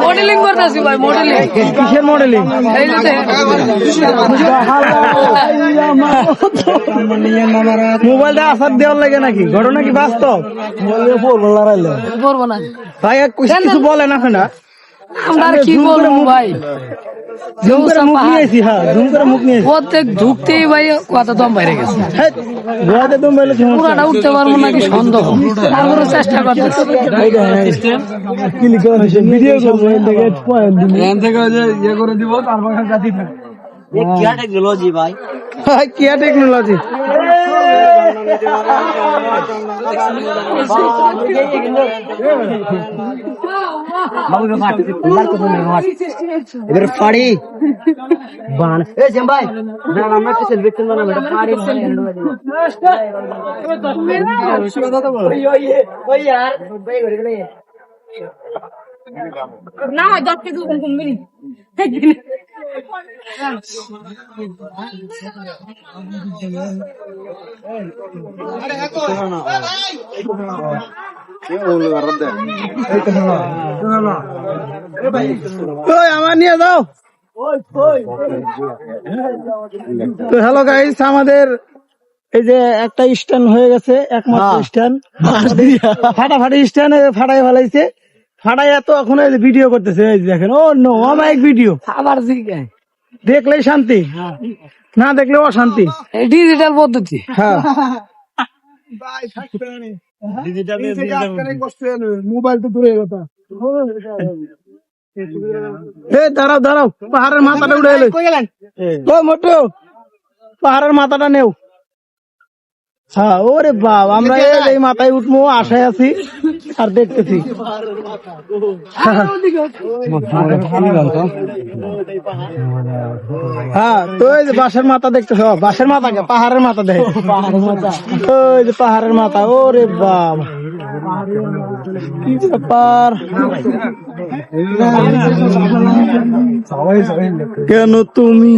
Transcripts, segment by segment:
Modelling করতেছি ভাই, modelling. কিসের মডেলিং? মোবাইলটা আসার দেওয়ার লাগে নাকি? ঘটনা কি বাস্তব? করবো না ভাই কিছু বলেন এখন না, আমরা কি বলবো ভাই। জুম করে মুখ নিয়েছি। হ্যাঁ, জুম করে মুখ নিয়েছি। প্রত্যেক ঢুকতেই ভাই কথা দম বাইরে গেছে। গোয়াতে তো মোবাইলে পুরাটা উঠতে পারবো নাকি সন্দেহ, তারপরে চেষ্টা করতেছি। ভিডিও করে দিব, তারপর টেকনোলজি ভাই, কিয়া টেকনোলজি। এবার ফাড়ি বান এ জেম ভাই না আমরা কিছু সেলফি তুলব না বেটা, ফাড়ি ওই यार ভাই করে গেলে না হয় 10 কে দুগুণ কমবি আমার নিয়ে যাও। তো হ্যালো গাইস, আমাদের এই যে একটা স্ট্যান্ড হয়ে গেছে, একমাত্র স্ট্যান্ড, ফাটাফাটি স্ট্যান্ড ফাটাই ফেলাইছে। ফাটাই এত এখন ভিডিও করতেছে, এই যে দেখেন। ও নো, অমায়িক ভিডিও। আবার জিগায় দেখলেই শান্তি, না দেখলেও অশান্তি। ডিজিটাল পদ্ধতি। হ্যাঁ, মোবাইল তো দূরে কথা। দাঁড়াও দাঁড়াও, পাহাড়ের মাথাটা উঠে এলে। ও মোটু, পাহাড়ের মাথাটা নেও। হ্যাঁ, ওরে বাবা, আমরা এই মাথায় উঠবো আশায় আছি আর দেখতেছি। হ্যাঁ, তো এই যে বাঁশের মাথা দেখতেছ, বাঁশের মাথা কে, পাহাড়ের মাথা দেখ, ওই যে পাহাড়ের মাথা। ওরে বাবা, কি ব্যাপার, কেন তুমি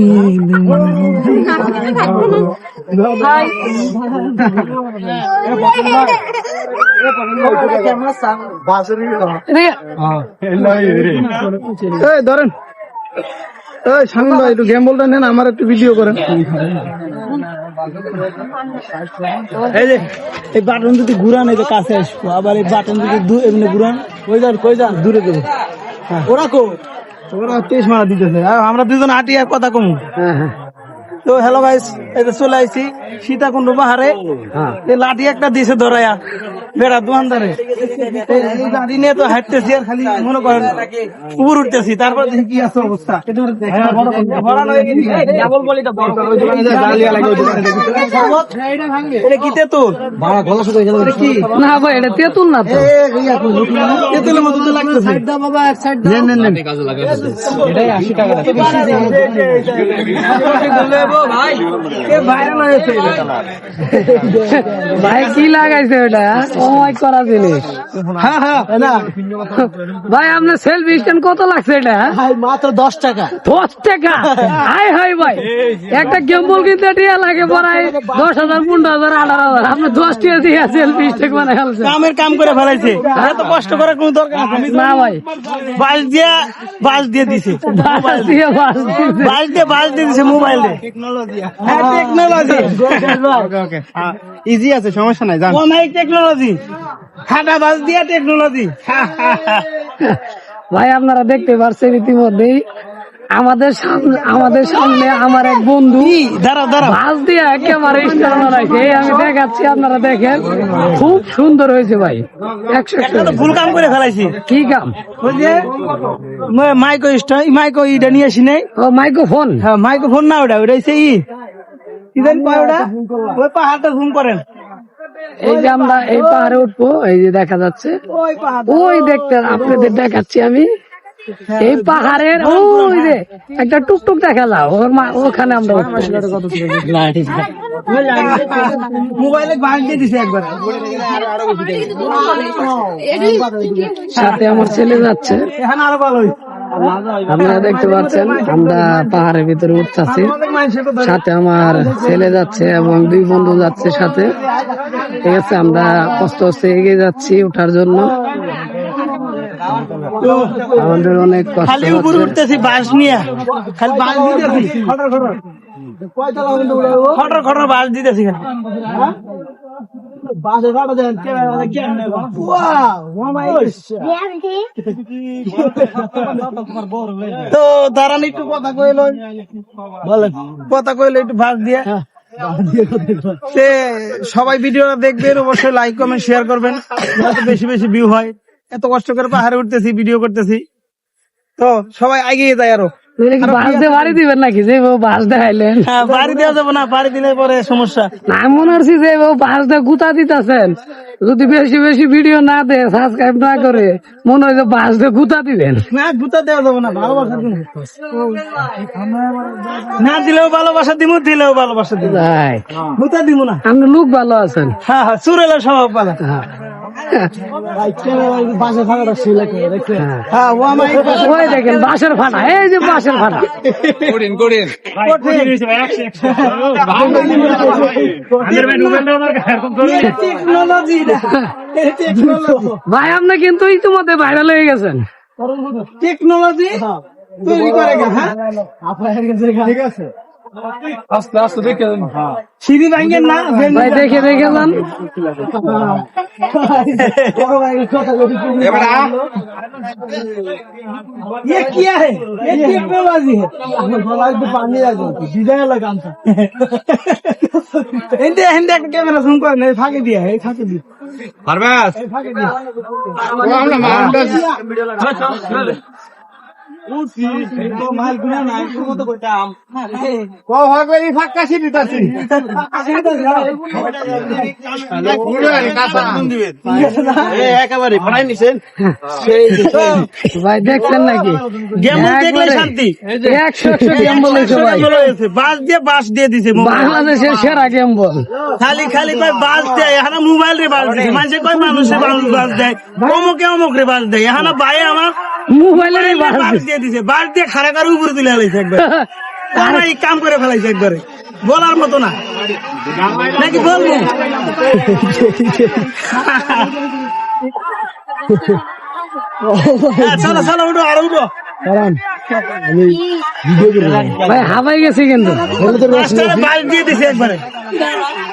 ধরেন। শামিম ভাই, একটু গেম বলটা নেন, আমার একটু ভিডিও করেন। এই যে এই বাটন যদি ঘুরান, এই যে কাছে আসবো, আবার এই বাটন যদি এমনি ঘুরান, কই যান দূরে দেবো। ওরা ওরা 30 মারা দিতেছে, আমরা দুজন আটি আর কথা কমু। তো হ্যালো গাইস, এই যে চলে আইছি সীতাকুণ্ড পাহাড়ে। লাঠি একটা দিয়েছে ধরাইয়া বেড়া দোকানদারে, গাড়ি নিয়ে তো হাঁটতেছি আর খালি মনে করেন উপর উঠতেছি। তারপর কি আছে অবস্থা, কি তেঁতুল না ভাই, এটা তেঁতুল না তো, তেঁতুলের মতো তো লাগতেছে। এটাই 80 টাকা। ভাই কি লাগাইছে ওটা, সময় করা জিনিস। ভাই আপনার সেলফি স্ট্যান্ড কত লাগছে এটা? মাত্র 10 টাকা। 10 টাকা? হাই হাই ভাই, একটা গেম্বল কিনতে টিয়া লাগে প্রায় 10,000, 15,000, 18,000। আপনি 10 টাকা দিয়ে সেলফি স্ট্যান্ড বানাই ফেলছে। কামের কাম করে ফেলাইছে, এত কষ্ট করার কোনো দরকার না ভাই। বাস দিয়ে দিছে, বাস দিয়ে দিছে মোবাইল দিয়ে। টেকনোলজি ইজি আছে, সমস্যা নাই। অনেক টেকনোলজি, খাটা বাস দিয়া টেকনোলজি। ভাই আপনারা দেখতে পাচ্ছেন ইতিমধ্যেই আমাদের সামনে আমার এক বন্ধু বাস দিয়ে একেবারে স্টার বানাইছে। আমি দেখাচ্ছি, আপনারা দেখেন, খুব সুন্দর হয়েছে ভাই। 100 ভুল কাম করে ফেলাইছি। কি কাম? ওই যে মাইকো ইটা নিয়ে আসি নাই। ও মাইক্রোফোন। হ্যাঁ, মাইক্রোফোন না, ওটা ওইটাইছে ওটা ওই পাহাড়টা জুম করেন। এই যে আমরা এই পাহাড়ে উঠবো, এই যে দেখা যাচ্ছে, ওই দেখতে আপনাদের দেখাচ্ছি আমি। এই পাহাড়ের ওই যে একটা টুকটুক দেখা যাও, ওখানে আমরা মোবাইলে বাঁশ দিয়ে দিছে একবার। সাথে আমার ছেলে যাচ্ছে, এখানে আরো ভালো হইছে। আপনারা দেখতে পাচ্ছেন আমরা পাহাড়ের ভিতরে উঠতেছি, সাথে আমার ছেলে যাচ্ছে এবং 2 বন্ধু যাচ্ছে সাথে। ঠিক আছে, আমরা কষ্ট কষ্ট এগিয়ে যাচ্ছি ওঠার জন্য, আমাদের অনেক কষ্ট খালি উপরে হচ্ছে। উঠতেছি বাঁশ নিয়ে, খালি বাঁশ দিতেছি, খটর খটর বাঁশ দিতেছি খালি। তো দাঁড়ান একটু কথা কইল, বলেন কথা কইলো একটু বাঁশ দিয়ে। সে সবাই ভিডিওটা দেখবেন, অবশ্যই লাইক কমেন্ট শেয়ার করবেন, যাতে বেশি বেশি ভিউ হয়। এত কষ্ট করে পাহাড়ে উঠতেছি, ভিডিও করতেছি, তো সবাই এগিয়ে যায় আরো। তাহলে কি বাস দিয়ে বাড়ি দিবেন নাকি, যে বাস দেখাইলেন? হ্যাঁ, বাড়ি দেওয়া যাবে না, বাড়ি দিলে পরে সমস্যা। না, আমি মনে করছি যে বাস দিয়ে গুতা দিতেছেন, যদি বেশি বেশি ভিডিও না দেয়, সাবস্ক্রাইব না করে, মনে হয় যে বাস দিয়ে গুতা দিবেন। না, গুতা দেওয়া যাবে না, ভালোবাসা দিব না, দিলেও ভালোবাসা দিব, দিলেও ভালোবাসা দিব, তাই গুতা দিব না। আপনি লোক ভালো আছেন। হ্যাঁ হ্যাঁ, চুরেলা স্বভাব ভালো। হ্যাঁ। বাসে ফাঁকাটা শুয়ে হ্যাঁ। হ্যাঁ, ও আমার ওই দেখেন বাঁশের ফাটা, এই যে বাঁশের ফাটা। টেকনোলজি ভাই আপনি কিন্তু ইতিমধ্যে ভাইরাল হয়ে গেছেন। টেকনোলজি তৈরি করে গে। হ্যাঁ, ঠিক আছে, আস্তে আস্তে দেখে সিঁড়ি ভাঙেন না, ভাই দেখে দেখে যান। ये क्या है, ये टेक्नोलॉजी है। पानी लगा हिंदी हिंदी একটা ক্যামেরা জুম করে না, ফাঁকে দিয়া, এই ফাঁকে দিয়া পারবাস, এই ফাঁকে দিয়া আমরা মাউন্টাস উঠি তো মাল গুনা নাই, তুমি তো কইতাম কো হয় কই ফাঁকা সিটি তাছি, ফাঁকা সিটি তাছি হ্যালো পুরো কাঁচা দিন দিবেন এই একেবারে ফলাই নিছেন। সেই ভাই দেখছেন নাকি গেম দেখলে শান্তি, 100 গেম বলেছে ভাই, বাস দিয়ে দিছে বাংলাদেশের সেরা গেম বল। খালি খালি কয় বাস দেয়, এখন মোবাইল রে বাস দিছে, মানুষে কয় মানুষে বাস দেয়, অমুকে অমুক রে বাস দেয়, এখন ভাই আমার মোবাইলের বাস দিয়ে দিছে, বাস দিয়ে খাড়া করে উপরে তুলে ফেলাইছে একবার, তারা এই কাম করে ফেলাইছে একবারে, বলার মতো না নাকি বলবো। চলো চলো উঠো, আর উঠো ভাই, হাবাই গেছে কিন্তু। বাসটারে বাস দিয়ে দিছে একবারে,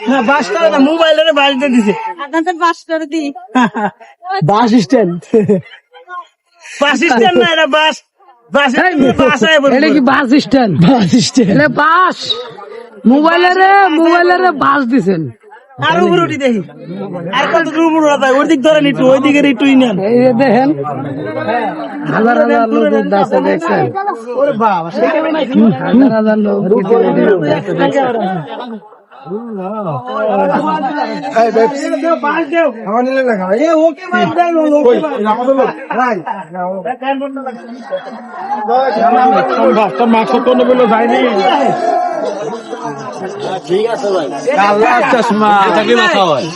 হ্যাঁ বাসটারে না, মোবাইলের বাস দিয়ে দিছে। বাস স্ট্যান্ড, বাস স্ট্যান্ড না, এটা বাস, এটা কি বাস স্ট্যান্ড? বাস স্ট্যান্ড, বাস মোবাইলের বাস দিছেন। আর উপরে উঠি দেখি, আর কত দূর উপরে উঠা যায়, ওই দিক ধরেন একটু, ওই দিকের একটু নেন। এই যে দেখেন হাজার হাজার লোক উঠছে, দেখছেন? ওরে বাবা, হাজার হাজার লোক ঠিক আছে ভাই, আল্লাহ চশমা এটাকে মাথা হয়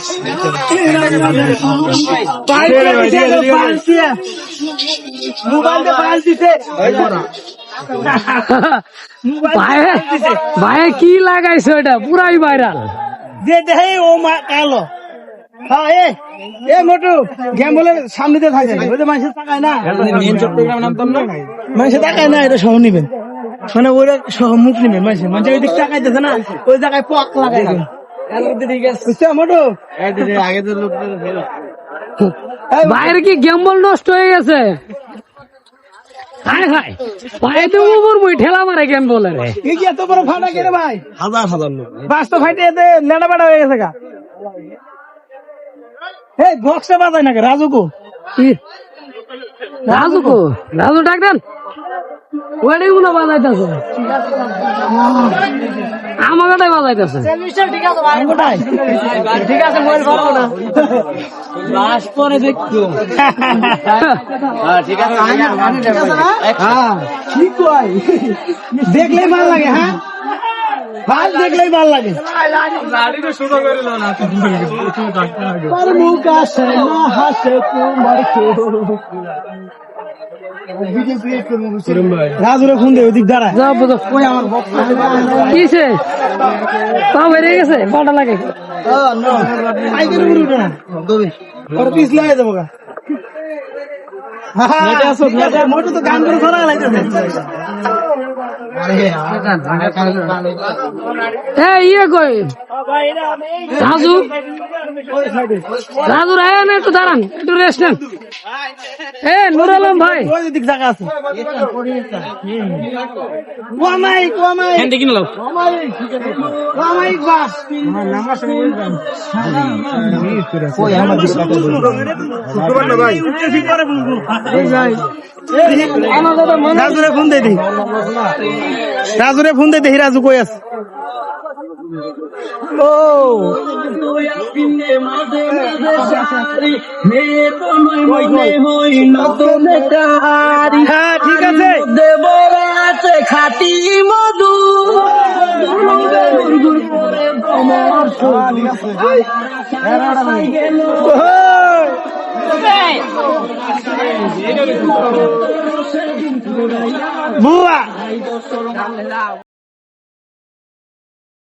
ভাই কি লাগাইছে ওটা পুরাই ভাইরাল। যে দেখে ও মা কালো, হ্যাঁ এ মোটু গেম বলে সামনে দিয়ে থাকে না, ওই যে মানুষের তাকায় না, মেন চট্টগ্রাম নাম তো না, মানুষের তাকায় না, এটা সহ নিবেন, মানে ওরা সহ মুখ নিবেন, মানুষের ওই দিক তাকাইতেছে না, ওই জায়গায় পক লাগাই মোটু আগে তো লোক বাইরে কি গেম বল নষ্ট হয়ে গেছে? হায় হায়, ভাই তো উপর মই ঠেলা মারে গেম বলে রে। কি এত বড় ফাটা কে রে ভাই, হাজার হাজার লোক বাস তো ফাইটে এতে লেটা বাড়া হয়ে গেছে গা। এই বক্সটা বাজায় না, রাজু কো কি রাজু ডাক দেন, ওয়ার্ডিং গুলো বাজাইতেছে, আমাকে বাজাইতেছে। কোথায় ঠিক আছে, মোবাইল পাবো না, লাশ পরে দেখতো। ঠিক আছে হ্যাঁ ঠিক কয়, দেখলেই ভালো লাগে। হ্যাঁ ফাল দেখলেই ভাল লাগে তার মুখ আসে না হাসে তোমার রাজুরে ফোন দে ওদিক দাঁড়ায় যাও বুঝো ওই আমার বক্স কিসে পা বেরিয়ে গেছে পাটা লাগে আইগের উপরে উঠে না ওর পিছ লাগে যাবো গা মোটে তো গান করে ধরা লাগতেছে ইয়ে কই রাজু রাজু রায় না একটু দাঁড়ান একটু রেস্ট নেন নুর আলম ভাই ওই দিক জায়গা আছে ওয়ামাইক ওয়ামাইক হ্যান্ডে কিনে লাও ওয়ামাইক বাস ওই আমার ভাই রাজুরে ফোন দে দি রাজুরে ফোন দে দেখি রাজু কই আছে ও হ্যাঁ ঠিক আছে দেবরাতে খাটি মধু বুয়া